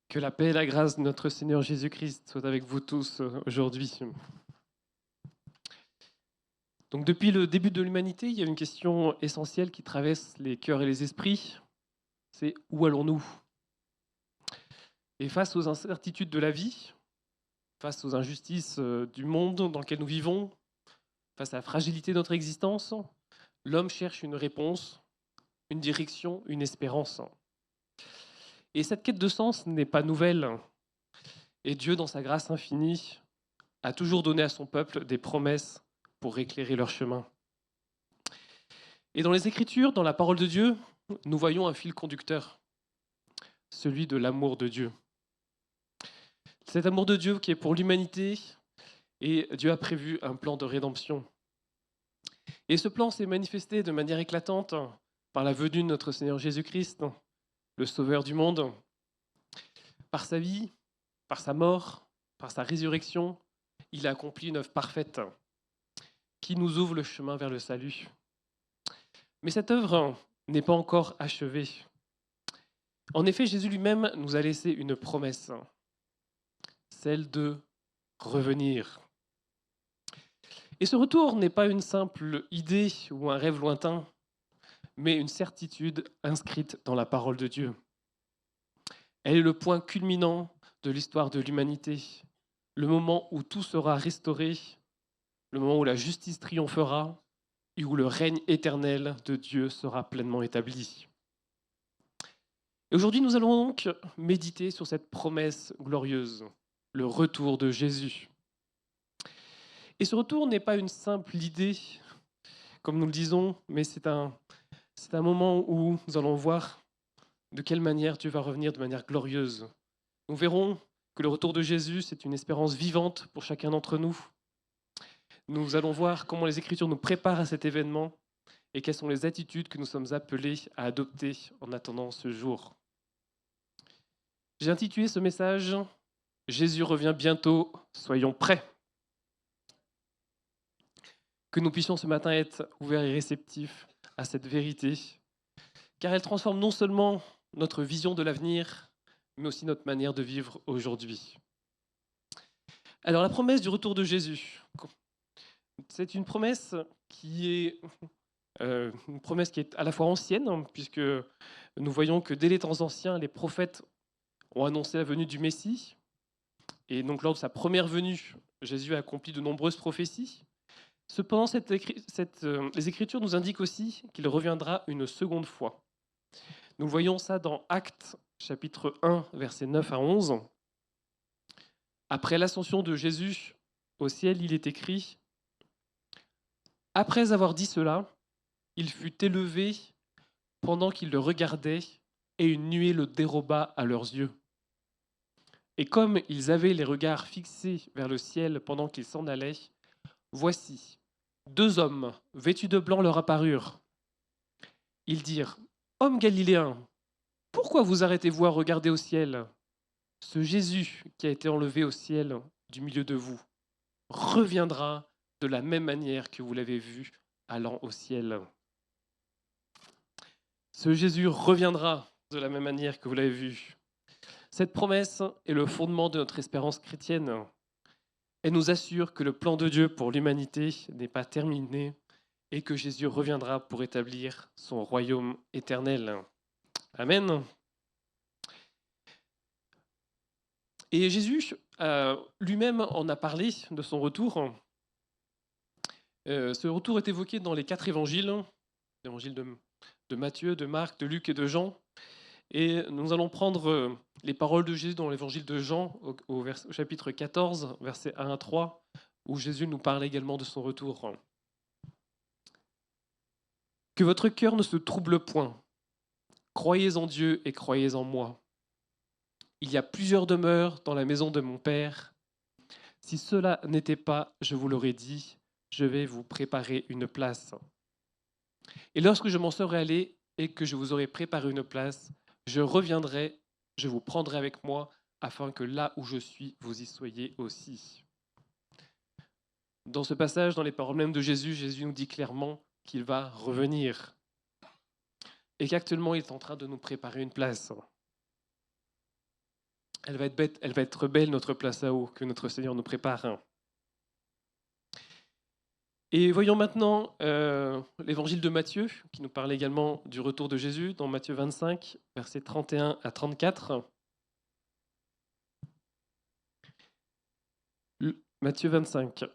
Que la paix et la grâce de notre Seigneur Jésus-Christ soient avec vous tous aujourd'hui. Donc depuis le début de l'humanité, il y a une question essentielle qui traverse les cœurs et les esprits, c'est où allons-nous? Et face aux incertitudes de la vie, face aux injustices du monde dans lequel nous vivons, face à la fragilité de notre existence, l'homme cherche une réponse, une direction, une espérance. Et cette quête de sens n'est pas nouvelle. Et Dieu, dans sa grâce infinie, a toujours donné à son peuple des promesses pour éclairer leur chemin. Et dans les Écritures, dans la parole de Dieu, nous voyons un fil conducteur, celui de l'amour de Dieu. Cet amour de Dieu qui est pour l'humanité, et Dieu a prévu un plan de rédemption. Et ce plan s'est manifesté de manière éclatante par la venue de notre Seigneur Jésus-Christ, le Sauveur du monde, par sa vie, par sa mort, par sa résurrection. Il a accompli une œuvre parfaite qui nous ouvre le chemin vers le salut. Mais cette œuvre n'est pas encore achevée. En effet, Jésus lui-même nous a laissé une promesse, celle de revenir. Et ce retour n'est pas une simple idée ou un rêve lointain, mais une certitude inscrite dans la parole de Dieu. Elle est le point culminant de l'histoire de l'humanité, le moment où tout sera restauré, le moment où la justice triomphera et où le règne éternel de Dieu sera pleinement établi. Et aujourd'hui, nous allons donc méditer sur cette promesse glorieuse, le retour de Jésus. Et ce retour n'est pas une simple idée, comme nous le disons, mais c'est un moment où nous allons voir de quelle manière Dieu va revenir de manière glorieuse. Nous verrons que le retour de Jésus, c'est une espérance vivante pour chacun d'entre nous. Nous allons voir comment les Écritures nous préparent à cet événement et quelles sont les attitudes que nous sommes appelés à adopter en attendant ce jour. J'ai intitulé ce message « Jésus revient bientôt, soyons prêts ». Que nous puissions ce matin être ouverts et réceptifs à cette vérité, car elle transforme non seulement notre vision de l'avenir, mais aussi notre manière de vivre aujourd'hui. Alors la promesse du retour de Jésus, c'est une promesse qui est à la fois ancienne, puisque nous voyons que dès les temps anciens, les prophètes ont annoncé la venue du Messie. Et donc lors de sa première venue, Jésus a accompli de nombreuses prophéties. Cependant, les Écritures nous indiquent aussi qu'il reviendra une seconde fois. Nous voyons ça dans Actes, chapitre 1, versets 9 à 11. Après l'ascension de Jésus au ciel, il est écrit « Après avoir dit cela, il fut élevé pendant qu'ils le regardaient, et une nuée le déroba à leurs yeux. Et comme ils avaient les regards fixés vers le ciel pendant qu'ils s'en allaient, voici, 2 hommes vêtus de blanc leur apparurent. Ils dirent, « Hommes galiléens, pourquoi vous arrêtez-vous à regarder au ciel? Ce Jésus qui a été enlevé au ciel du milieu de vous reviendra de la même manière que vous l'avez vu allant au ciel. » Ce Jésus reviendra de la même manière que vous l'avez vu. Cette promesse est le fondement de notre espérance chrétienne. Elle nous assure que le plan de Dieu pour l'humanité n'est pas terminé et que Jésus reviendra pour établir son royaume éternel. Amen. Et Jésus lui-même en a parlé de son retour. Ce retour est évoqué dans les 4 évangiles, l'évangile de Matthieu, de Marc, de Luc et de Jean. Et nous allons prendre les paroles de Jésus dans l'évangile de Jean, au chapitre 14, versets 1 à 3, où Jésus nous parle également de son retour. « Que votre cœur ne se trouble point. Croyez en Dieu et croyez en moi. Il y a plusieurs demeures dans la maison de mon Père. Si cela n'était pas, je vous l'aurais dit, je vais vous préparer une place. Et lorsque je m'en serai allé et que je vous aurai préparé une place, je reviendrai, je vous prendrai avec moi, afin que là où je suis, vous y soyez aussi. » Dans ce passage, dans les paroles mêmes de Jésus, Jésus nous dit clairement qu'il va revenir. et qu'actuellement il est en train de nous préparer une place. Elle va être belle notre place là-haut que notre Seigneur nous prépare. Et voyons maintenant l'évangile de Matthieu, qui nous parle également du retour de Jésus, dans Matthieu 25, versets 31 à 34. Matthieu 25,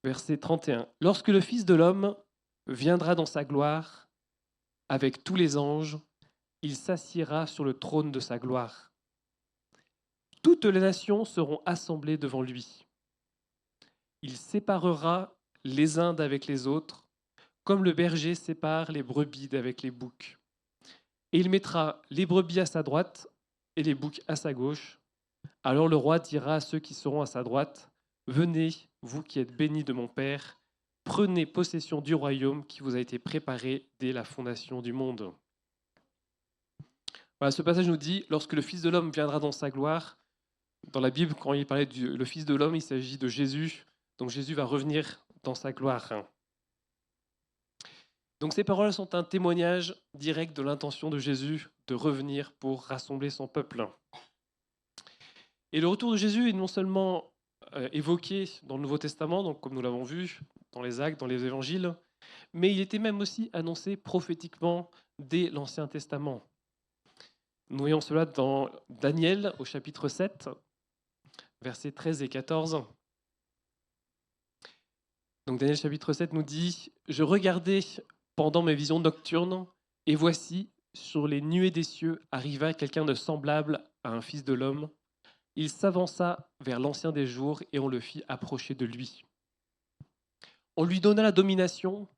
verset 31. Lorsque le Fils de l'homme viendra dans sa gloire, avec tous les anges, il s'assiera sur le trône de sa gloire. Toutes les nations seront assemblées devant lui. Il séparera les uns d'avec les autres, comme le berger sépare les brebis d'avec les boucs. Et il mettra les brebis à sa droite et les boucs à sa gauche. Alors le roi dira à ceux qui seront à sa droite, « Venez, vous qui êtes bénis de mon Père, prenez possession du royaume qui vous a été préparé dès la fondation du monde. » Voilà, ce passage nous dit, lorsque le Fils de l'homme viendra dans sa gloire, dans la Bible, quand il parlait du Fils de l'homme, il s'agit de Jésus. Donc Jésus va revenir dans sa gloire. Donc ces paroles sont un témoignage direct de l'intention de Jésus de revenir pour rassembler son peuple. Et le retour de Jésus est non seulement évoqué dans le Nouveau Testament, donc comme nous l'avons vu, dans les Actes, dans les Évangiles, mais il était même aussi annoncé prophétiquement dès l'Ancien Testament. Nous voyons cela dans Daniel au chapitre 7, versets 13 et 14. Donc Daniel chapitre 7 nous dit « Je regardais pendant mes visions nocturnes, et voici, sur les nuées des cieux, arriva quelqu'un de semblable à un fils de l'homme. Il s'avança vers l'ancien des jours, et on le fit approcher de lui. On lui donna la domination,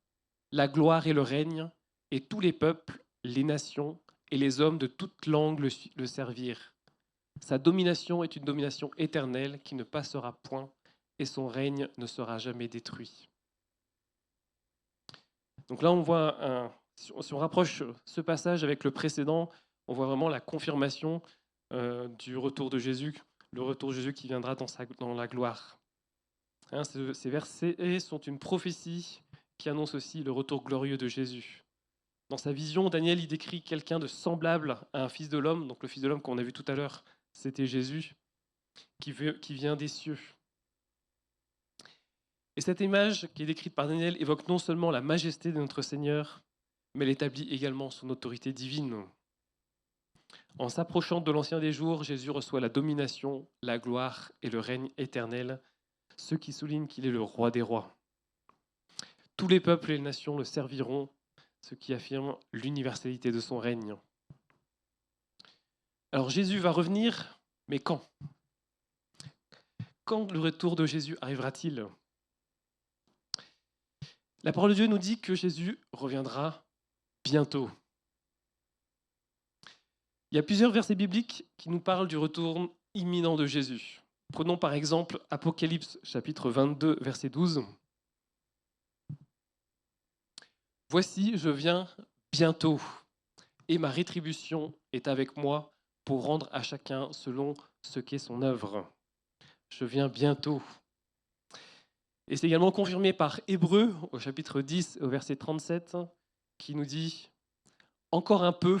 la gloire et le règne, et tous les peuples, les nations et les hommes de toute langue le servirent. Sa domination est une domination éternelle qui ne passera point, et son règne ne sera jamais détruit. » Donc là, on voit, si on rapproche ce passage avec le précédent, on voit vraiment la confirmation du retour de Jésus, le retour de Jésus qui viendra dans la gloire. Hein, ces versets sont une prophétie qui annonce aussi le retour glorieux de Jésus. Dans sa vision, Daniel y décrit quelqu'un de semblable à un fils de l'homme. Donc le fils de l'homme qu'on a vu tout à l'heure, c'était Jésus, qui vient des cieux. Et cette image qui est décrite par Daniel évoque non seulement la majesté de notre Seigneur, mais elle établit également son autorité divine. En s'approchant de l'Ancien des jours, Jésus reçoit la domination, la gloire et le règne éternel, ce qui souligne qu'il est le roi des rois. Tous les peuples et les nations le serviront, ce qui affirme l'universalité de son règne. Alors Jésus va revenir, mais quand ? Quand le retour de Jésus arrivera-t-il ? La parole de Dieu nous dit que Jésus reviendra bientôt. Il y a plusieurs versets bibliques qui nous parlent du retour imminent de Jésus. Prenons par exemple Apocalypse chapitre 22, verset 12. « Voici, je viens bientôt, et ma rétribution est avec moi pour rendre à chacun selon ce qu'est son œuvre. » Je viens bientôt. Et c'est également confirmé par Hébreux au chapitre 10, au verset 37, qui nous dit « Encore un peu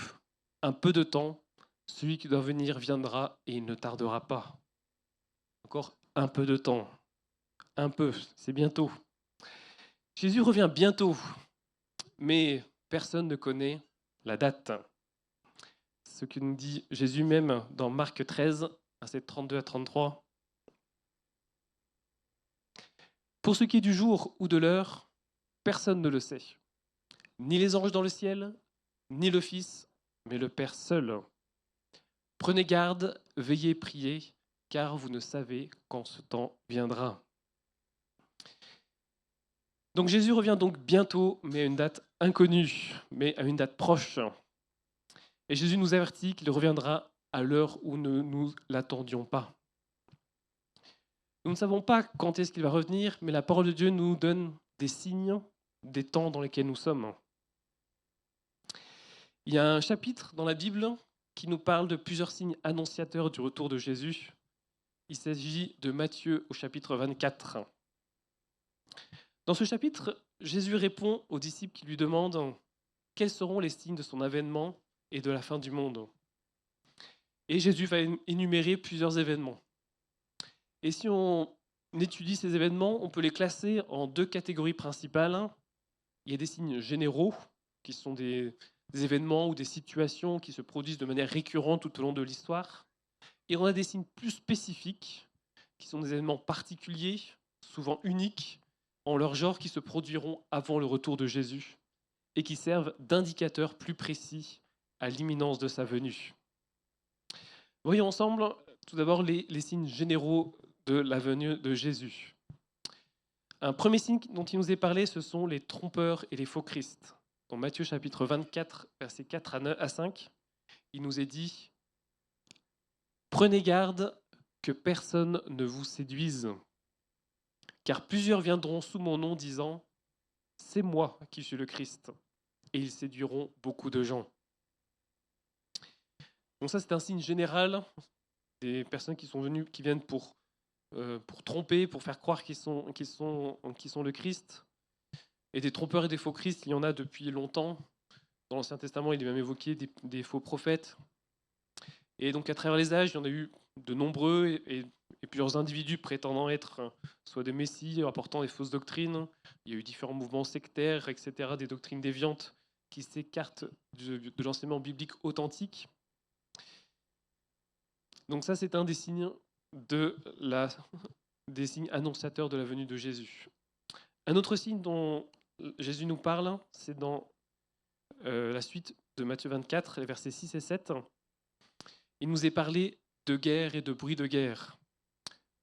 de temps, celui qui doit venir viendra et il ne tardera pas. » Encore un peu de temps. Un peu, c'est bientôt. Jésus revient bientôt, mais personne ne connaît la date. Ce que nous dit Jésus même dans Marc 13, versets 32 à 33. Pour ce qui est du jour ou de l'heure, personne ne le sait. Ni les anges dans le ciel, ni le Fils, mais le Père seul. Prenez garde, veillez, priez, car vous ne savez quand ce temps viendra. Donc Jésus revient donc bientôt, mais à une date inconnue, mais à une date proche. Et Jésus nous avertit qu'il reviendra à l'heure où nous ne l'attendions pas. Nous ne savons pas quand est-ce qu'il va revenir, mais la parole de Dieu nous donne des signes des temps dans lesquels nous sommes. Il y a un chapitre dans la Bible qui nous parle de plusieurs signes annonciateurs du retour de Jésus. Il s'agit de Matthieu au chapitre 24. Dans ce chapitre, Jésus répond aux disciples qui lui demandent quels seront les signes de son avènement et de la fin du monde. Et Jésus va énumérer plusieurs événements. Et si on étudie ces événements, on peut les classer en deux catégories principales. Il y a des signes généraux, qui sont des événements ou des situations qui se produisent de manière récurrente tout au long de l'histoire. Et on a des signes plus spécifiques, qui sont des événements particuliers, souvent uniques, en leur genre, qui se produiront avant le retour de Jésus et qui servent d'indicateurs plus précis à l'imminence de sa venue. Voyons ensemble tout d'abord les signes généraux de la venue de Jésus. Un premier signe dont il nous est parlé, ce sont les trompeurs et les faux Christ. Dans Matthieu chapitre 24, versets 4 à 5, il nous est dit « Prenez garde que personne ne vous séduise, car plusieurs viendront sous mon nom disant « C'est moi qui suis le Christ », et ils séduiront beaucoup de gens. » Donc ça, c'est un signe général des personnes qui viennent pour tromper, pour faire croire qu'ils sont le Christ. Et des trompeurs et des faux Christ, il y en a depuis longtemps. Dans l'Ancien Testament, il est même évoqué des faux prophètes. Et donc à travers les âges, il y en a eu de nombreux et plusieurs individus prétendant être soit des messies, apportant des fausses doctrines. Il y a eu différents mouvements sectaires, etc., des doctrines déviantes qui s'écartent de l'enseignement biblique authentique. Donc ça, c'est un des signes des signes annonciateurs de la venue de Jésus. Un autre signe dont Jésus nous parle, c'est dans la suite de Matthieu 24, les versets 6 et 7. Il nous est parlé de guerre et de bruit de guerre.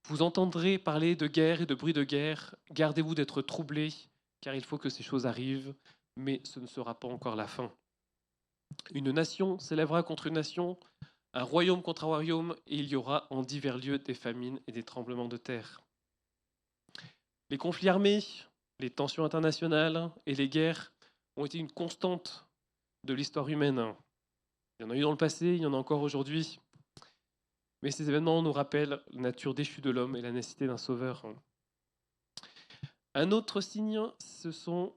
Vous entendrez parler de guerre et de bruit de guerre. Gardez-vous d'être troublés, car il faut que ces choses arrivent, mais ce ne sera pas encore la fin. Une nation s'élèvera contre une nation, un royaume contre un royaume, et il y aura en divers lieux des famines et des tremblements de terre. Les conflits armés, les tensions internationales et les guerres ont été une constante de l'histoire humaine. Il y en a eu dans le passé, il y en a encore aujourd'hui. Mais ces événements nous rappellent la nature déchue de l'homme et la nécessité d'un sauveur. Un autre signe, ce sont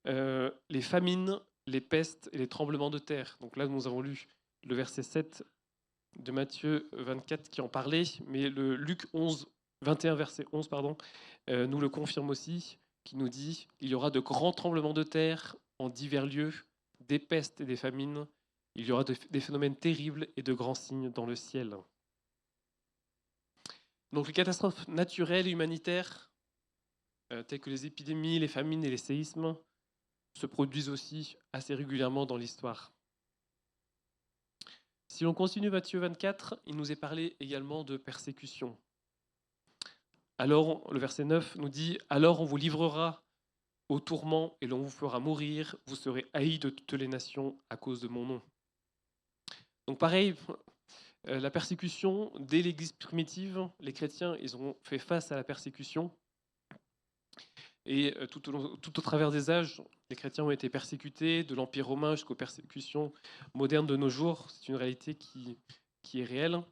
les famines, les pestes et les tremblements de terre. Donc là, nous avons lu le verset 7 de Matthieu 24 qui en parlait, mais le Luc 21, verset 11, nous le confirme aussi, qui nous dit « Il y aura de grands tremblements de terre en divers lieux, des pestes et des famines. Il y aura des phénomènes terribles et de grands signes dans le ciel. » Donc les catastrophes naturelles et humanitaires, telles que les épidémies, les famines et les séismes, se produisent aussi assez régulièrement dans l'histoire. Si l'on continue Matthieu 24, il nous est parlé également de persécution. Alors, le verset 9 nous dit « Alors on vous livrera au tourment et l'on vous fera mourir, vous serez haïs de toutes les nations à cause de mon nom. » Donc pareil, la persécution, dès l'Église primitive, les chrétiens, ils ont fait face à la persécution. Et tout au travers des âges, les chrétiens ont été persécutés, de l'Empire romain jusqu'aux persécutions modernes de nos jours. C'est une réalité qui est réelle.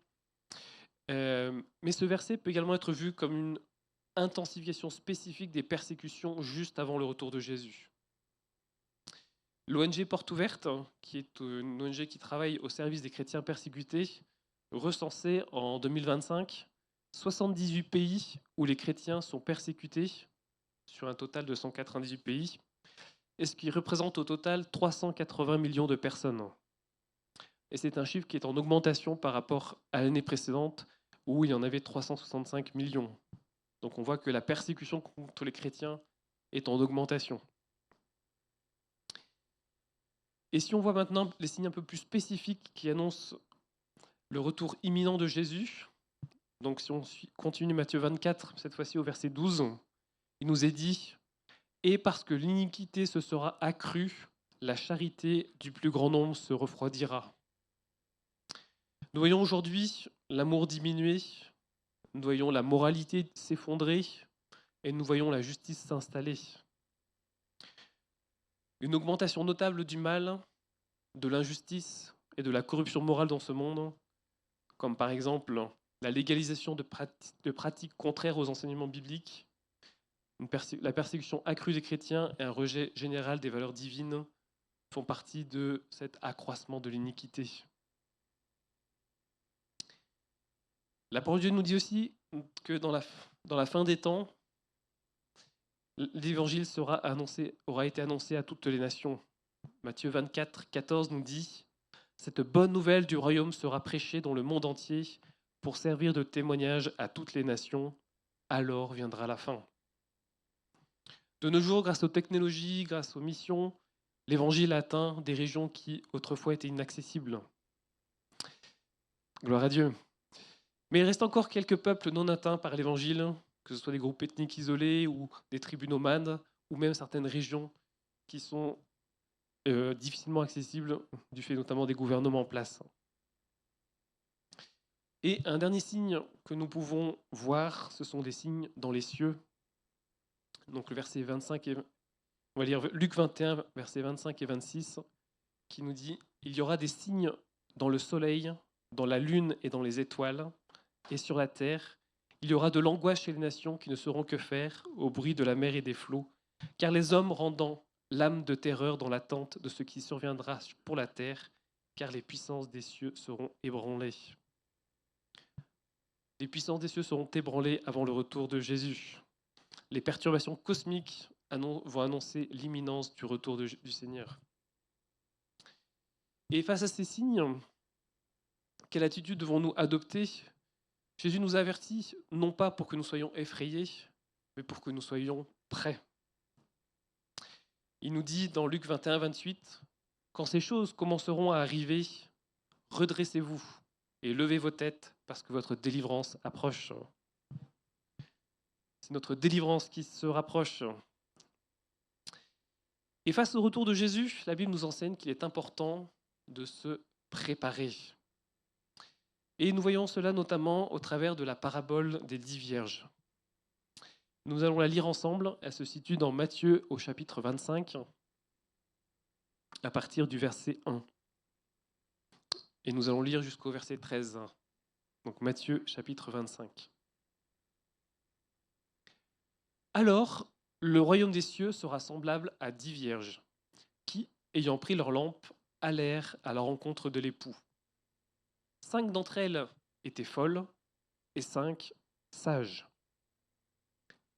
Mais ce verset peut également être vu comme une intensification spécifique des persécutions juste avant le retour de Jésus. L'ONG Porte Ouverte, qui est une ONG qui travaille au service des chrétiens persécutés, recensait en 2025 78 pays où les chrétiens sont persécutés, sur un total de 198 pays, et ce qui représente au total 380 millions de personnes. Et c'est un chiffre qui est en augmentation par rapport à l'année précédente, où il y en avait 365 millions. Donc on voit que la persécution contre les chrétiens est en augmentation. Et si on voit maintenant les signes un peu plus spécifiques qui annoncent le retour imminent de Jésus, donc si on continue Matthieu 24, cette fois-ci au verset 12, il nous est dit « Et parce que l'iniquité se sera accrue, la charité du plus grand nombre se refroidira. » Nous voyons aujourd'hui l'amour diminuer, nous voyons la moralité s'effondrer et nous voyons la justice s'installer. Une augmentation notable du mal, de l'injustice et de la corruption morale dans ce monde, comme par exemple la légalisation de pratiques contraires aux enseignements bibliques, la persécution accrue des chrétiens et un rejet général des valeurs divines, font partie de cet accroissement de l'iniquité. La parole de Dieu nous dit aussi que dans la fin des temps, l'évangile aura été annoncé à toutes les nations. Matthieu 24, 14 nous dit « Cette bonne nouvelle du royaume sera prêchée dans le monde entier pour servir de témoignage à toutes les nations. Alors viendra la fin. » De nos jours, grâce aux technologies, grâce aux missions, l'évangile a atteint des régions qui autrefois étaient inaccessibles. Gloire à Dieu. Mais il reste encore quelques peuples non atteints par l'évangile, que ce soit des groupes ethniques isolés ou des tribus nomades, ou même certaines régions qui sont difficilement accessibles du fait notamment des gouvernements en place. Et un dernier signe que nous pouvons voir, ce sont des signes dans les cieux. Donc le verset 25 on va lire Luc 21, versets 25 et 26, qui nous dit « Il y aura des signes dans le soleil, dans la lune et dans les étoiles, et sur la terre, il y aura de l'angoisse chez les nations qui ne sauront que faire au bruit de la mer et des flots, car les hommes rendant l'âme de terreur dans l'attente de ce qui surviendra pour la terre, car les puissances des cieux seront ébranlées. » Les puissances des cieux seront ébranlées avant le retour de Jésus. Les perturbations cosmiques vont annoncer l'imminence du retour du Seigneur. Et face à ces signes, quelle attitude devons-nous adopter ? Jésus nous avertit, non pas pour que nous soyons effrayés, mais pour que nous soyons prêts. Il nous dit dans Luc 21, 28, « Quand ces choses commenceront à arriver, redressez-vous et levez vos têtes parce que votre délivrance approche. » C'est notre délivrance qui se rapproche. Et face au retour de Jésus, la Bible nous enseigne qu'il est important de se préparer. Et nous voyons cela notamment au travers de la parabole des 10 vierges. Nous allons la lire ensemble. Elle se situe dans Matthieu au chapitre 25, à partir du verset 1. Et nous allons lire jusqu'au verset 13. Donc Matthieu chapitre 25. Alors, le royaume des cieux sera semblable à 10 vierges qui, ayant pris leur lampe, allèrent à la rencontre de l'époux. 5 d'entre elles étaient folles et 5 sages.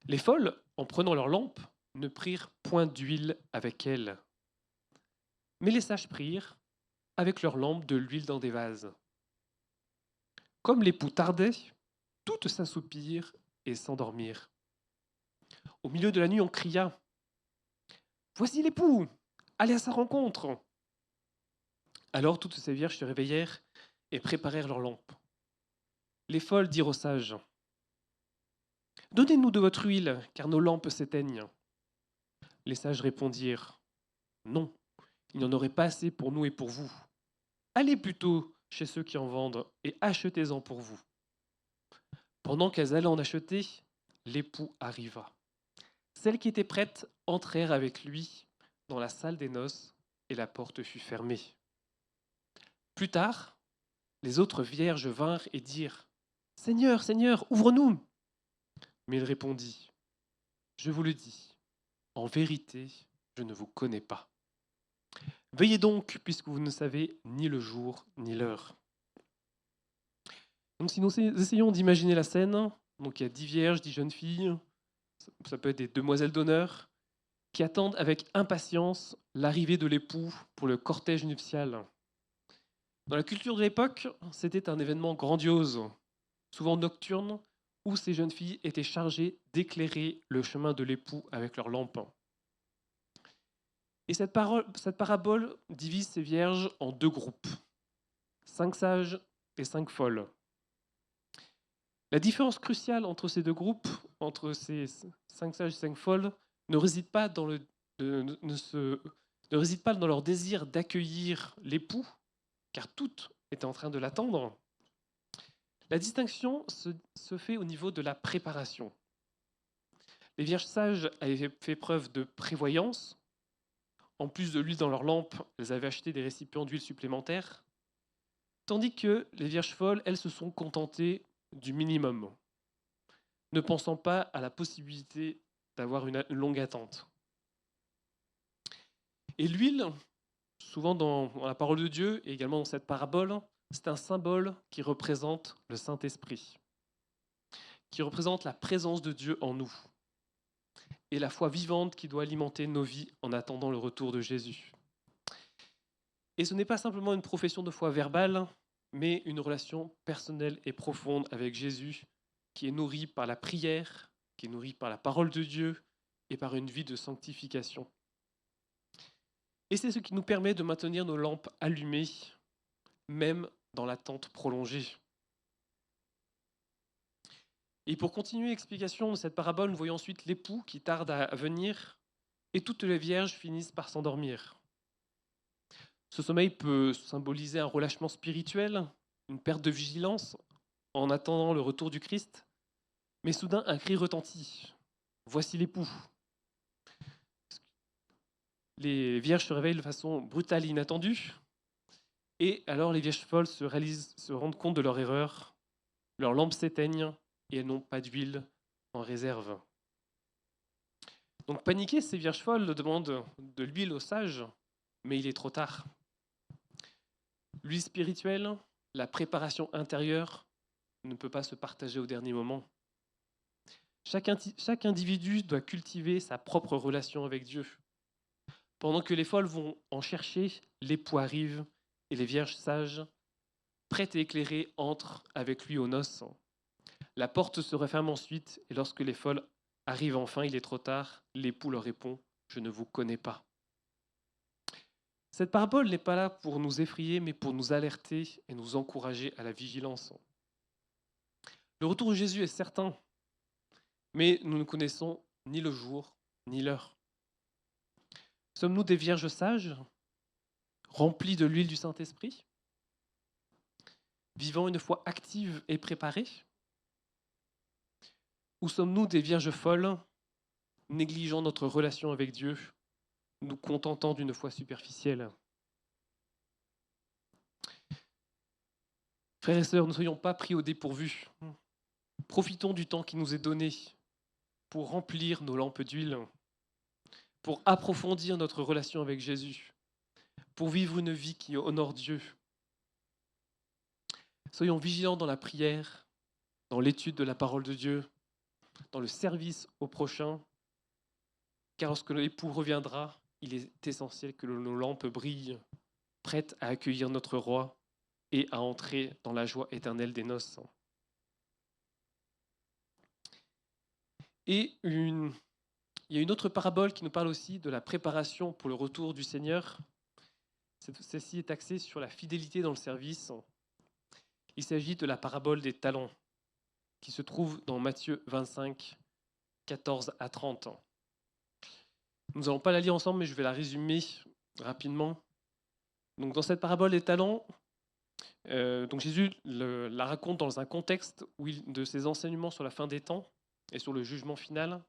Les folles, en prenant leur lampe, ne prirent point d'huile avec elles. Mais les sages prirent, avec leur lampe, de l'huile dans des vases. Comme l'époux tardait, toutes s'assoupirent et s'endormirent. Au milieu de la nuit, on cria « Voici l'époux, allez à sa rencontre !» Alors toutes ces vierges se réveillèrent et préparèrent leurs lampes. Les folles dirent aux sages « Donnez-nous de votre huile, car nos lampes s'éteignent. » Les sages répondirent « Non, il n'y en aurait pas assez pour nous et pour vous. Allez plutôt chez ceux qui en vendent et achetez-en pour vous. » Pendant qu'elles allaient en acheter, l'époux arriva. Celles qui étaient prêtes entrèrent avec lui dans la salle des noces et la porte fut fermée. Plus tard, les autres vierges vinrent et dirent « Seigneur, Seigneur, ouvre-nous !» Mais il répondit « Je vous le dis, en vérité, je ne vous connais pas. Veillez donc, puisque vous ne savez ni le jour ni l'heure. » Donc si nous essayons d'imaginer la scène, donc il y a 10 vierges, 10 jeunes filles, ça peut être des demoiselles d'honneur, qui attendent avec impatience l'arrivée de l'époux pour le cortège nuptial. Dans la culture de l'époque, c'était un événement grandiose, souvent nocturne, où ces jeunes filles étaient chargées d'éclairer le chemin de l'époux avec leurs lampes. Et cette parabole divise ces vierges en 2 groupes, 5 sages et 5 folles. La différence cruciale entre ces 2 groupes, entre ces 5 sages et 5 folles, ne réside pas dans leur désir d'accueillir l'époux, car toutes étaient en train de l'attendre. La distinction se fait au niveau de la préparation. Les vierges sages avaient fait preuve de prévoyance. En plus de l'huile dans leur lampe, elles avaient acheté des récipients d'huile supplémentaires, tandis que les vierges folles, elles, se sont contentées du minimum, ne pensant pas à la possibilité d'avoir une longue attente. Et l'huile souvent dans la parole de Dieu et également dans cette parabole, c'est un symbole qui représente le Saint-Esprit, qui représente la présence de Dieu en nous et la foi vivante qui doit alimenter nos vies en attendant le retour de Jésus. Et ce n'est pas simplement une profession de foi verbale, mais une relation personnelle et profonde avec Jésus qui est nourrie par la prière, qui est nourrie par la parole de Dieu et par une vie de sanctification. Et c'est ce qui nous permet de maintenir nos lampes allumées, même dans l'attente prolongée. Et pour continuer l'explication de cette parabole, nous voyons ensuite l'époux qui tarde à venir et toutes les vierges finissent par s'endormir. Ce sommeil peut symboliser un relâchement spirituel, une perte de vigilance en attendant le retour du Christ, mais soudain un cri retentit. Voici l'époux. Les vierges se réveillent de façon brutale et inattendue, et alors les vierges folles se rendent compte de leur erreur, leurs lampes s'éteignent et elles n'ont pas d'huile en réserve. Donc paniquées, ces vierges folles demandent de l'huile aux sages, mais il est trop tard. L'huile spirituelle, la préparation intérieure ne peut pas se partager au dernier moment. Chaque individu doit cultiver sa propre relation avec Dieu. Pendant que les folles vont en chercher, l'époux arrive et les vierges sages, prêtes et éclairées, entrent avec lui aux noces. La porte se referme ensuite et lorsque les folles arrivent enfin, il est trop tard, l'époux leur répond « Je ne vous connais pas ». Cette parabole n'est pas là pour nous effrayer, mais pour nous alerter et nous encourager à la vigilance. Le retour de Jésus est certain, mais nous ne connaissons ni le jour ni l'heure. Sommes-nous des vierges sages, remplies de l'huile du Saint-Esprit, vivant une foi active et préparée? Ou sommes-nous des vierges folles, négligeant notre relation avec Dieu, nous contentant d'une foi superficielle? Frères et sœurs, ne soyons pas pris au dépourvu. Profitons du temps qui nous est donné pour remplir nos lampes d'huile, pour approfondir notre relation avec Jésus, pour vivre une vie qui honore Dieu. Soyons vigilants dans la prière, dans l'étude de la parole de Dieu, dans le service au prochain, car lorsque l'époux reviendra, il est essentiel que nos lampes brillent, prêtes à accueillir notre roi et à entrer dans la joie éternelle des noces. Et il y a une autre parabole qui nous parle aussi de la préparation pour le retour du Seigneur. Celle-ci est axée sur la fidélité dans le service. Il s'agit de la parabole des talents, qui se trouve dans Matthieu 25, 14 à 30. Nous n'allons pas la lire ensemble, mais je vais la résumer rapidement. Donc, dans cette parabole des talents, donc Jésus la raconte dans un contexte de ses enseignements sur la fin des temps et sur le jugement final.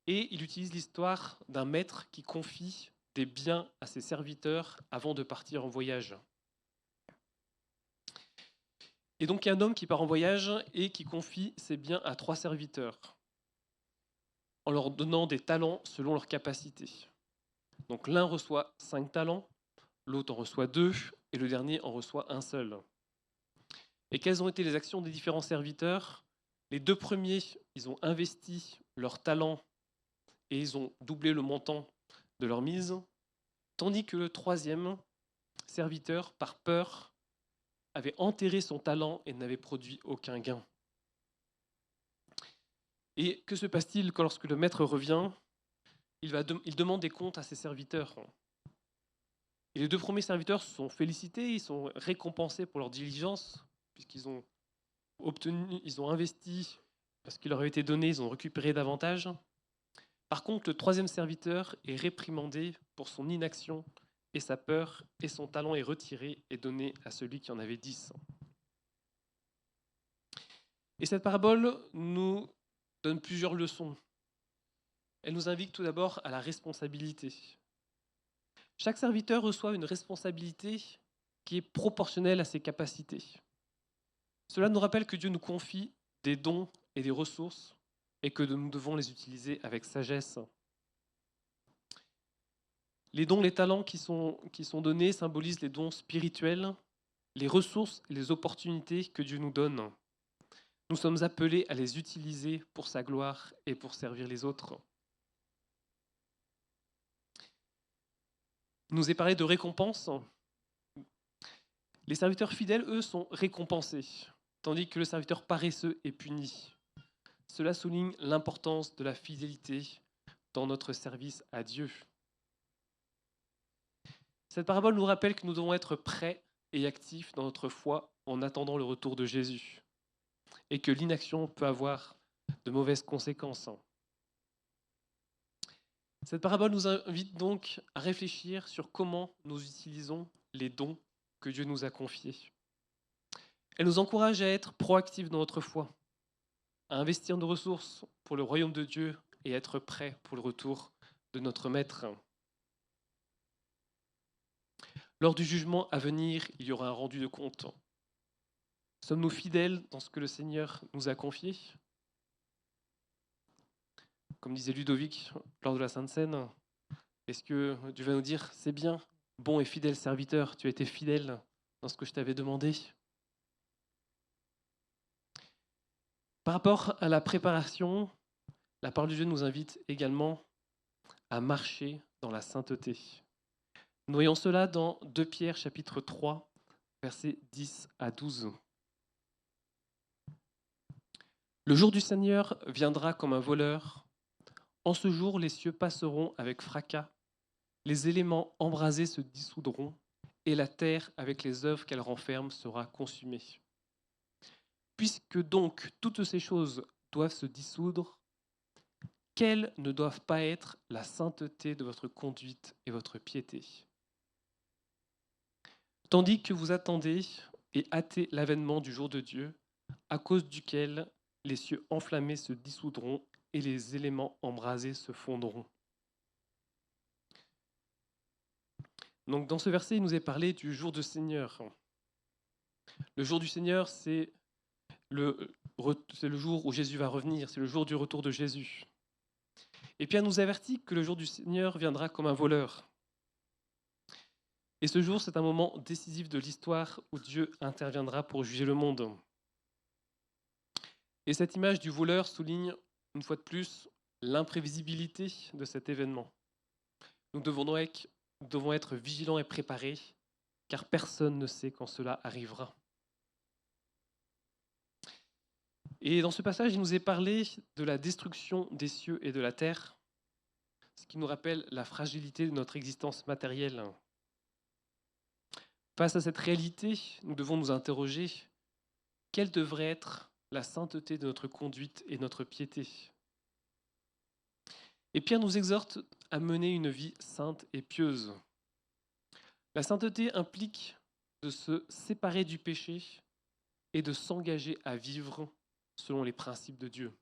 Et il utilise l'histoire d'un maître qui confie des biens à ses serviteurs avant de partir en voyage. Et donc, il y a un homme qui part en voyage et qui confie ses biens à 3 serviteurs, en leur donnant des talents selon leurs capacités. Donc, l'un reçoit 5 talents, l'autre en reçoit 2, et le dernier en reçoit un seul. Et quelles ont été les actions des différents serviteurs? Les 2 premiers, ils ont investi leurs talents et ils ont doublé le montant de leur mise, tandis que le 3e serviteur, par peur, avait enterré son talent et n'avait produit aucun gain. Et que se passe-t-il lorsque le maître revient? Il demande des comptes à ses serviteurs. Et les 2 premiers serviteurs sont félicités, ils sont récompensés pour leur diligence, puisqu'ils ont investi ce qui leur avait été donné, ils ont récupéré davantage. Par contre, le 3e serviteur est réprimandé pour son inaction et sa peur, et son talent est retiré et donné à celui qui en avait 10. Et cette parabole nous donne plusieurs leçons. Elle nous invite tout d'abord à la responsabilité. Chaque serviteur reçoit une responsabilité qui est proportionnelle à ses capacités. Cela nous rappelle que Dieu nous confie des dons et des ressources et que nous devons les utiliser avec sagesse. Les dons, les talents qui sont donnés symbolisent les dons spirituels, les ressources et les opportunités que Dieu nous donne. Nous sommes appelés à les utiliser pour sa gloire et pour servir les autres. Il nous est parlé de récompense. Les serviteurs fidèles, eux, sont récompensés, tandis que le serviteur paresseux est puni. Cela souligne l'importance de la fidélité dans notre service à Dieu. Cette parabole nous rappelle que nous devons être prêts et actifs dans notre foi en attendant le retour de Jésus, et que l'inaction peut avoir de mauvaises conséquences. Cette parabole nous invite donc à réfléchir sur comment nous utilisons les dons que Dieu nous a confiés. Elle nous encourage à être proactifs dans notre foi, à investir nos ressources pour le royaume de Dieu et à être prêts pour le retour de notre Maître. Lors du jugement à venir, il y aura un rendu de compte. Sommes-nous fidèles dans ce que le Seigneur nous a confié ? Comme disait Ludovic lors de la Sainte Seine, est-ce que Dieu va nous dire, c'est bien, bon et fidèle serviteur, tu as été fidèle dans ce que je t'avais demandé ? Par rapport à la préparation, la parole de Dieu nous invite également à marcher dans la sainteté. Nous voyons cela dans 2 Pierre chapitre 3, versets 10 à 12. Le jour du Seigneur viendra comme un voleur. En ce jour, les cieux passeront avec fracas, les éléments embrasés se dissoudront, et la terre, avec les œuvres qu'elle renferme, sera consumée. Puisque donc toutes ces choses doivent se dissoudre, quelles ne doivent pas être la sainteté de votre conduite et votre piété ? Tandis que vous attendez et hâtez l'avènement du jour de Dieu, à cause duquel les cieux enflammés se dissoudront et les éléments embrasés se fondront. Donc dans ce verset, il nous est parlé du jour du Seigneur. Le jour du Seigneur, c'est le jour où Jésus va revenir, c'est le jour du retour de Jésus. Et Pierre nous avertit que le jour du Seigneur viendra comme un voleur. Et ce jour, c'est un moment décisif de l'histoire où Dieu interviendra pour juger le monde. Et cette image du voleur souligne, une fois de plus, l'imprévisibilité de cet événement. Nous devons être vigilants et préparés, car personne ne sait quand cela arrivera. Et dans ce passage, il nous est parlé de la destruction des cieux et de la terre, ce qui nous rappelle la fragilité de notre existence matérielle. Face à cette réalité, nous devons nous interroger, quelle devrait être la sainteté de notre conduite et notre piété ? Et Pierre nous exhorte à mener une vie sainte et pieuse. La sainteté implique de se séparer du péché et de s'engager à vivre selon les principes de Dieu.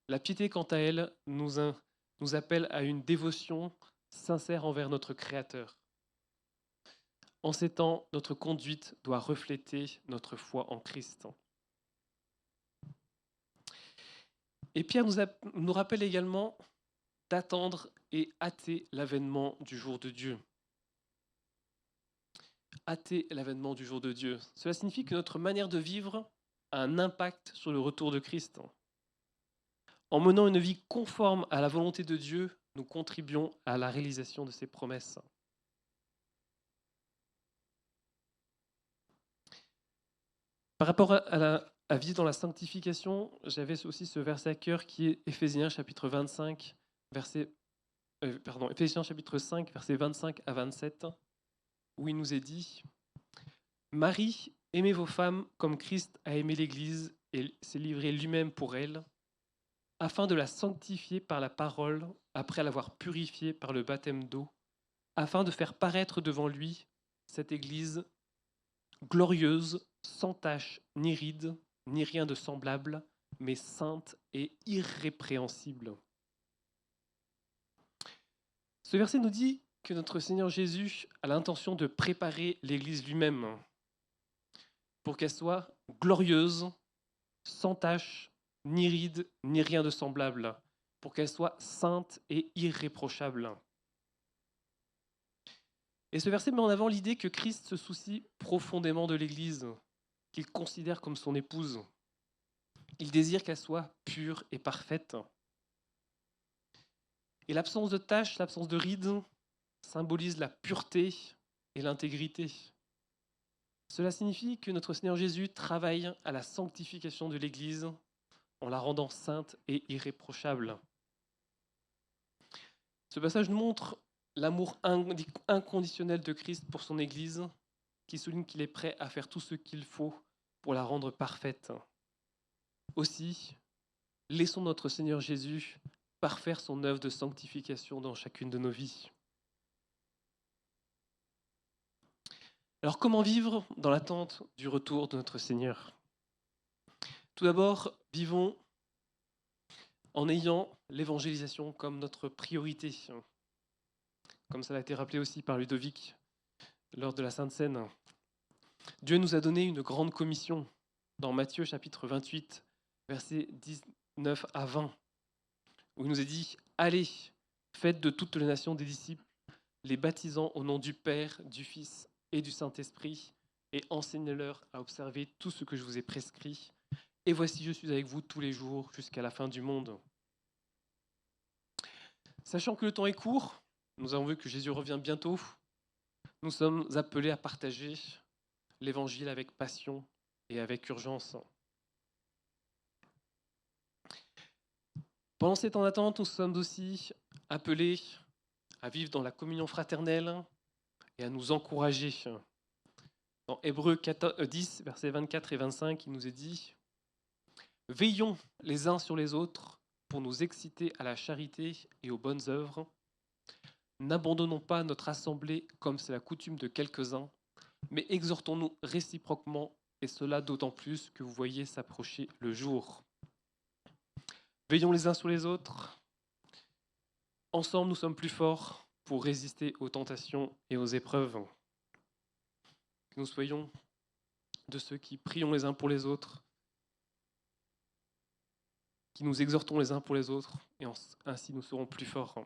La piété, quant à elle, nous appelle à une dévotion sincère envers notre Créateur. En ces temps, notre conduite doit refléter notre foi en Christ. Et Pierre nous rappelle également d'attendre et hâter l'avènement du jour de Dieu. Hâter l'avènement du jour de Dieu. Cela signifie que notre manière de vivre a un impact sur le retour de Christ. En menant une vie conforme à la volonté de Dieu, nous contribuons à la réalisation de ses promesses. Par rapport à vivre dans la sanctification, j'avais aussi ce verset à cœur qui est Éphésiens chapitre 25, Éphésiens chapitre 5, versets 25 à 27, où il nous est dit « Marie, aimez vos femmes comme Christ a aimé l'Église et s'est livré lui-même pour elle, afin de la sanctifier par la parole, après l'avoir purifiée par le baptême d'eau, afin de faire paraître devant lui cette Église glorieuse, sans tache, ni ride, ni rien de semblable, mais sainte et irrépréhensible. » Ce verset nous dit que notre Seigneur Jésus a l'intention de préparer l'Église lui-même pour qu'elle soit glorieuse, sans tache, ni ride, ni rien de semblable, pour qu'elle soit sainte et irréprochable. Et ce verset met en avant l'idée que Christ se soucie profondément de l'Église, qu'il considère comme son épouse. Il désire qu'elle soit pure et parfaite. Et l'absence de taches, l'absence de rides, symbolise la pureté et l'intégrité. Cela signifie que notre Seigneur Jésus travaille à la sanctification de l'Église en la rendant sainte et irréprochable. Ce passage nous montre l'amour inconditionnel de Christ pour son Église, qui souligne qu'il est prêt à faire tout ce qu'il faut pour la rendre parfaite. Aussi, laissons notre Seigneur Jésus parfaire son œuvre de sanctification dans chacune de nos vies. Alors, comment vivre dans l'attente du retour de notre Seigneur ? Tout d'abord, vivons en ayant l'évangélisation comme notre priorité, comme ça a été rappelé aussi par Ludovic lors de la Sainte Seine. Dieu nous a donné une grande commission dans Matthieu chapitre 28, versets 19 à 20, où il nous est dit « Allez, faites de toutes les nations des disciples, les baptisant au nom du Père, du Fils et du Saint-Esprit, et enseignez-leur à observer tout ce que je vous ai prescrit. Et voici, je suis avec vous tous les jours jusqu'à la fin du monde. » Sachant que le temps est court, nous avons vu que Jésus revient bientôt, nous sommes appelés à partager l'Évangile avec passion et avec urgence. Pendant ces temps d'attente, nous sommes aussi appelés à vivre dans la communion fraternelle et à nous encourager. Dans Hébreux 10, versets 24 et 25, il nous est dit « Veillons les uns sur les autres pour nous exciter à la charité et aux bonnes œuvres. N'abandonnons pas notre assemblée comme c'est la coutume de quelques-uns, mais exhortons-nous réciproquement, et cela d'autant plus que vous voyez s'approcher le jour. » Veillons les uns sur les autres. Ensemble, nous sommes plus forts pour résister aux tentations et aux épreuves. Que nous soyons de ceux qui prions les uns pour les autres, qui nous exhortons les uns pour les autres, et ainsi nous serons plus forts.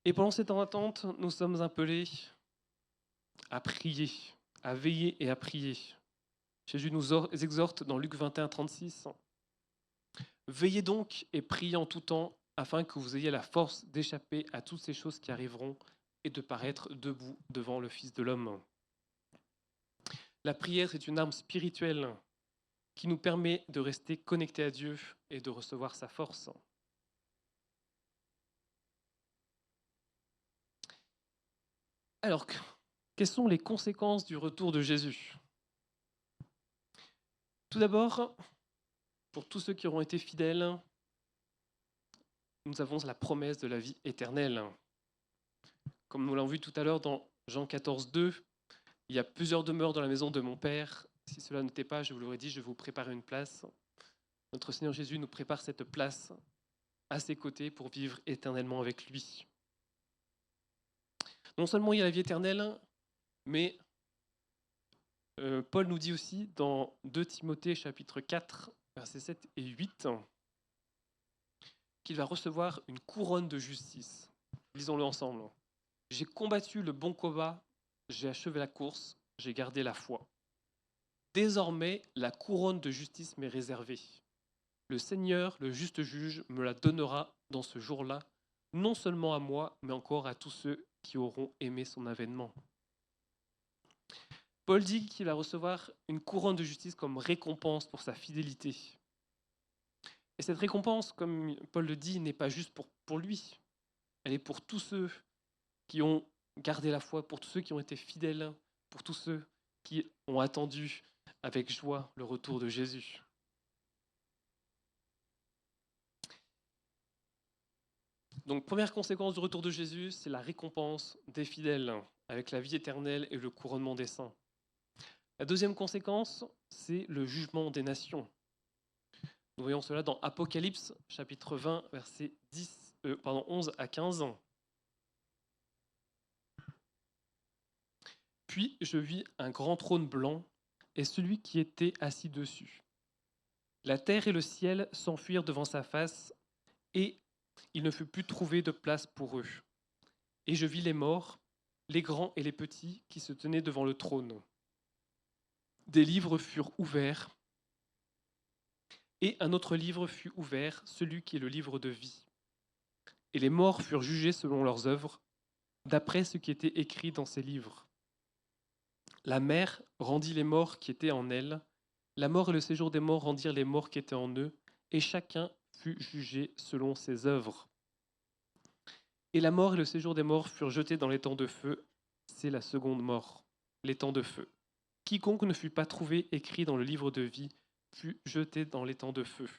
Et pendant ces temps d'attente, nous sommes appelés à prier, à veiller et à prier. Jésus nous exhorte dans Luc 21, 36. « Veillez donc et priez en tout temps, afin que vous ayez la force d'échapper à toutes ces choses qui arriveront et de paraître debout devant le Fils de l'homme. » La prière, c'est une arme spirituelle qui nous permet de rester connectés à Dieu et de recevoir sa force. Alors, quelles sont les conséquences du retour de Jésus ? Tout d'abord, pour tous ceux qui auront été fidèles, nous avons la promesse de la vie éternelle. Comme nous l'avons vu tout à l'heure dans Jean 14, 2, il y a plusieurs demeures dans la maison de mon Père. Si cela n'était pas, je vous l'aurais dit, je vais vous préparer une place. Notre Seigneur Jésus nous prépare cette place à ses côtés pour vivre éternellement avec lui. Non seulement il y a la vie éternelle, mais Paul nous dit aussi dans 2 Timothée chapitre 4, versets 7 et 8, qu'il va recevoir une couronne de justice. Lisons-le ensemble. « J'ai combattu le bon combat, j'ai achevé la course, j'ai gardé la foi. Désormais, la couronne de justice m'est réservée. Le Seigneur, le juste juge, me la donnera dans ce jour-là, non seulement à moi, mais encore à tous ceux qui auront aimé son avènement. » Paul dit qu'il va recevoir une couronne de justice comme récompense pour sa fidélité. Et cette récompense, comme Paul le dit, n'est pas juste pour lui. Elle est pour tous ceux qui ont gardé la foi, pour tous ceux qui ont été fidèles, pour tous ceux qui ont attendu avec joie le retour de Jésus. Donc, première conséquence du retour de Jésus, c'est la récompense des fidèles, avec la vie éternelle et le couronnement des saints. La deuxième conséquence, c'est le jugement des nations. Nous voyons cela dans Apocalypse, chapitre 20, versets 11 à 15. « Puis je vis un grand trône blanc et celui qui était assis dessus. La terre et le ciel s'enfuirent devant sa face et il ne fut plus trouvé de place pour eux. Et je vis les morts, les grands et les petits qui se tenaient devant le trône. Des livres furent ouverts, et un autre livre fut ouvert, celui qui est le livre de vie. Et les morts furent jugés selon leurs œuvres, d'après ce qui était écrit dans ces livres. La mer rendit les morts qui étaient en elle, la mort et le séjour des morts rendirent les morts qui étaient en eux, et chacun fut jugé selon ses œuvres. Et la mort et le séjour des morts furent jetés dans les temps de feu, c'est la seconde mort, les temps de feu. Quiconque ne fut pas trouvé écrit dans le livre de vie fut jeté dans les temps de feu.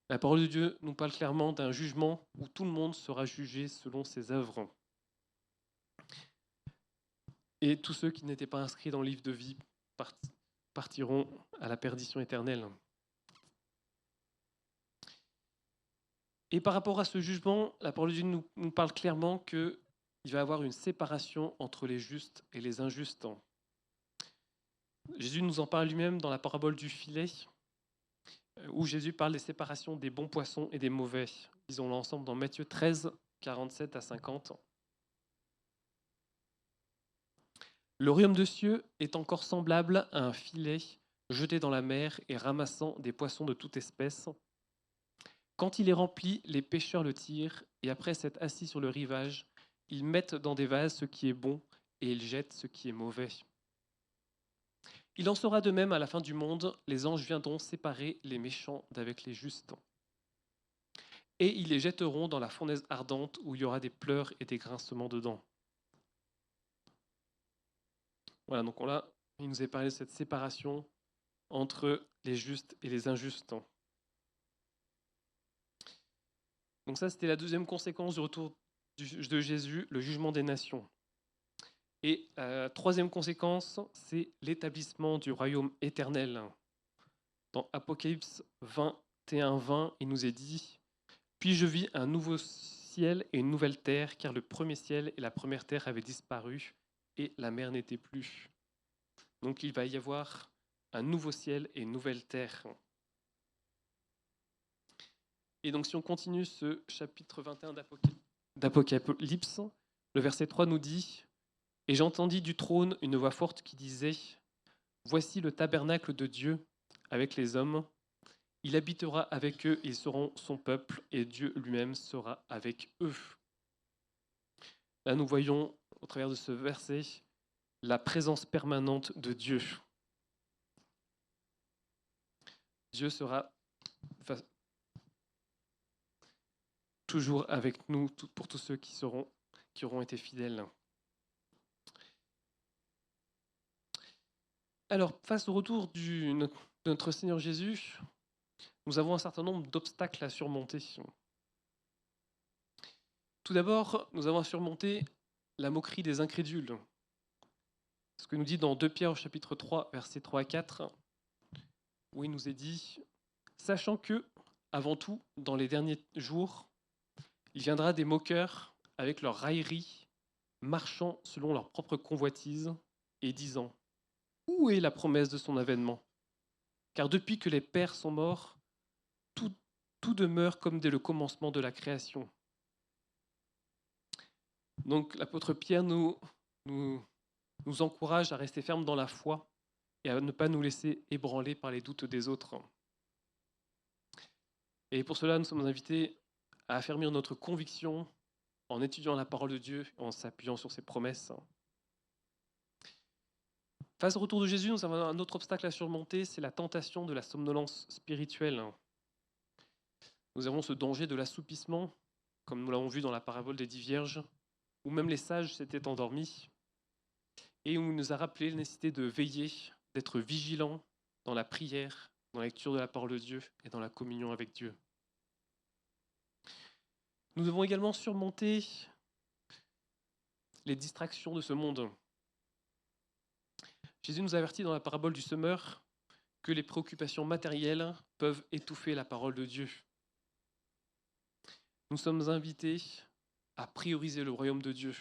La parole de Dieu nous parle clairement d'un jugement où tout le monde sera jugé selon ses œuvres. Et tous ceux qui n'étaient pas inscrits dans le livre de vie partiront à la perdition éternelle. Et par rapport à ce jugement, la parole de Dieu nous parle clairement qu'il va y avoir une séparation entre les justes et les injustes. Jésus nous en parle lui-même dans la parabole du filet, où Jésus parle des séparations des bons poissons et des mauvais. Lisons-le ensemble dans Matthieu 13, 47 à 50. Le royaume de cieux est encore semblable à un filet jeté dans la mer et ramassant des poissons de toute espèce. Quand il est rempli, les pêcheurs le tirent, et après s'être assis sur le rivage, ils mettent dans des vases ce qui est bon, et ils jettent ce qui est mauvais. Il en sera de même à la fin du monde, les anges viendront séparer les méchants d'avec les justes. Et ils les jetteront dans la fournaise ardente, où il y aura des pleurs et des grincements de dents. Voilà, donc là, il nous est parlé de cette séparation entre les justes et les injustes. Donc ça, c'était la deuxième conséquence du retour de Jésus, le jugement des nations. Et la troisième conséquence, c'est l'établissement du royaume éternel. Dans Apocalypse 21-20, il nous est dit « Puis je vis un nouveau ciel et une nouvelle terre, car le premier ciel et la première terre avaient disparu, et la mer n'était plus. » Donc il va y avoir un nouveau ciel et une nouvelle terre. Et donc si on continue ce chapitre 21 d'Apocalypse, le verset 3 nous dit « Et j'entendis du trône une voix forte qui disait « Voici le tabernacle de Dieu avec les hommes. Il habitera avec eux, ils seront son peuple, et Dieu lui-même sera avec eux. » Là, nous voyons, au travers de ce verset, la présence permanente de Dieu. Dieu sera toujours avec nous pour tous ceux qui auront été fidèles. Alors, face au retour de notre Seigneur Jésus, nous avons un certain nombre d'obstacles à surmonter. Tout d'abord, nous avons à surmonter la moquerie des incrédules. Ce que nous dit dans 2 Pierre au chapitre 3, versets 3 à 4, où il nous est dit « Sachant que, avant tout, dans les derniers jours, il viendra des moqueurs avec leur raillerie, marchant selon leur propre convoitise et disant « Où est la promesse de son avènement ? Car depuis que les pères sont morts, tout demeure comme dès le commencement de la création. » Donc l'apôtre Pierre nous encourage à rester fermes dans la foi et à ne pas nous laisser ébranler par les doutes des autres. Et pour cela, nous sommes invités à affermir notre conviction en étudiant la parole de Dieu, en s'appuyant sur ses promesses. Face au retour de Jésus, nous avons un autre obstacle à surmonter, c'est la tentation de la somnolence spirituelle. Nous avons ce danger de l'assoupissement, comme nous l'avons vu dans la parabole des 10 vierges, où même les sages s'étaient endormis, et où il nous a rappelé la nécessité de veiller, d'être vigilant dans la prière, dans la lecture de la parole de Dieu et dans la communion avec Dieu. Nous devons également surmonter les distractions de ce monde. Jésus nous avertit dans la parabole du semeur que les préoccupations matérielles peuvent étouffer la parole de Dieu. Nous sommes invités à prioriser le royaume de Dieu.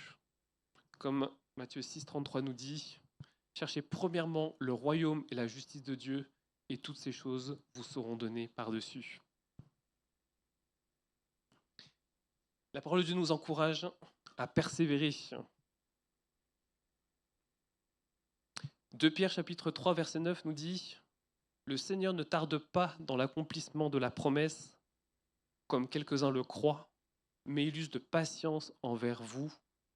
Comme Matthieu 6, 33 nous dit, « Cherchez premièrement le royaume et la justice de Dieu, et toutes ces choses vous seront données par-dessus. » La parole de Dieu nous encourage à persévérer. 2 Pierre chapitre 3 verset 9 nous dit « Le Seigneur ne tarde pas dans l'accomplissement de la promesse, comme quelques-uns le croient, mais il use de patience envers vous,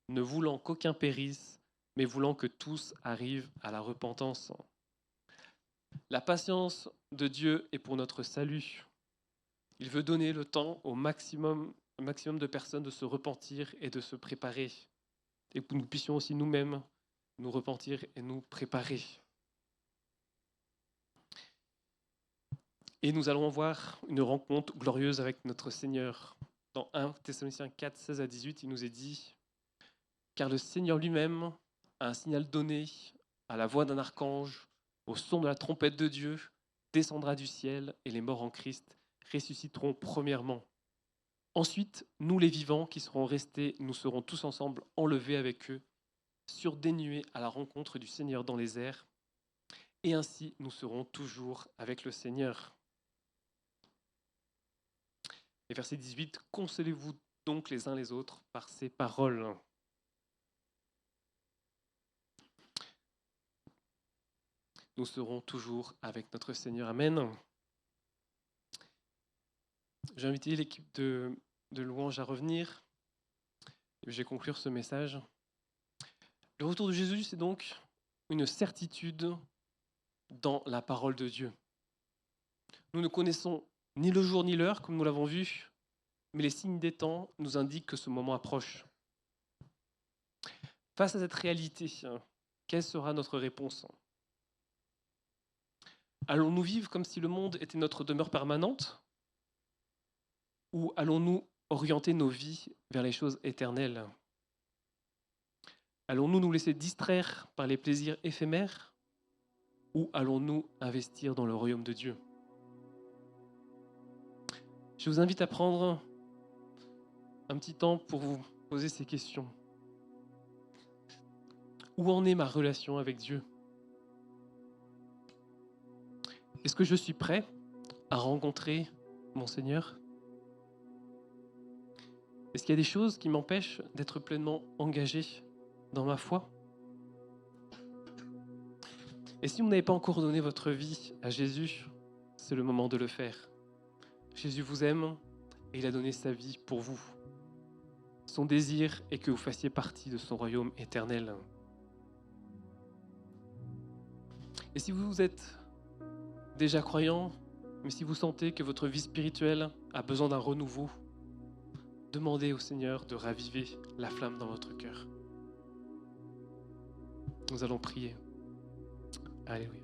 ne voulant qu'aucun périsse, mais voulant que tous arrivent à la repentance. » La patience de Dieu est pour notre salut. Il veut donner le temps au maximum de personnes de se repentir et de se préparer. Et que nous puissions aussi nous-mêmes nous repentir et nous préparer. Et nous allons voir une rencontre glorieuse avec notre Seigneur. Dans 1 Thessaloniciens 4, 16 à 18, il nous est dit « Car le Seigneur lui-même a un signal donné à la voix d'un archange, au son de la trompette de Dieu, descendra du ciel et les morts en Christ ressusciteront premièrement. Ensuite, nous les vivants qui serons restés, nous serons tous ensemble enlevés avec eux sur des nuées à la rencontre du Seigneur dans les airs, et ainsi nous serons toujours avec le Seigneur. » Et verset 18, « Consolez-vous donc les uns les autres par ces paroles. » Nous serons toujours avec notre Seigneur. Amen. J'ai invité l'équipe de louange à revenir. Et je vais conclure ce message. Le retour de Jésus, c'est donc une certitude dans la parole de Dieu. Nous ne connaissons ni le jour ni l'heure, comme nous l'avons vu, mais les signes des temps nous indiquent que ce moment approche. Face à cette réalité, quelle sera notre réponse ? Allons-nous vivre comme si le monde était notre demeure permanente ? Ou allons-nous orienter nos vies vers les choses éternelles ? Allons-nous nous laisser distraire par les plaisirs éphémères ? Ou allons-nous investir dans le royaume de Dieu ? Je vous invite à prendre un petit temps pour vous poser ces questions. Où en est ma relation avec Dieu ? Est-ce que je suis prêt à rencontrer mon Seigneur ? Est-ce qu'il y a des choses qui m'empêchent d'être pleinement engagé dans ma foi ? Et si vous n'avez pas encore donné votre vie à Jésus, c'est le moment de le faire. Jésus vous aime et il a donné sa vie pour vous. Son désir est que vous fassiez partie de son royaume éternel. Et si vous êtes déjà croyant, mais si vous sentez que votre vie spirituelle a besoin d'un renouveau, demandez au Seigneur de raviver la flamme dans votre cœur. Nous allons prier. Alléluia.